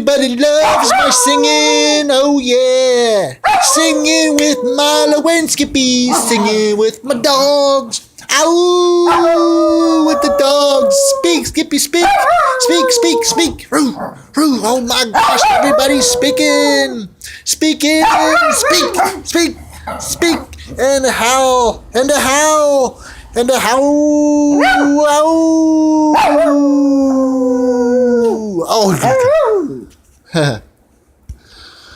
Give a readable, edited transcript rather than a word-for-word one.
Everybody loves my singing, oh yeah. Singing with Milo and Skippy, singing with my dogs. Ow! With the dogs. Speak, Skippy, speak. Speak. Roo. Oh my gosh, everybody's speaking. Speak. And a howl. Oh.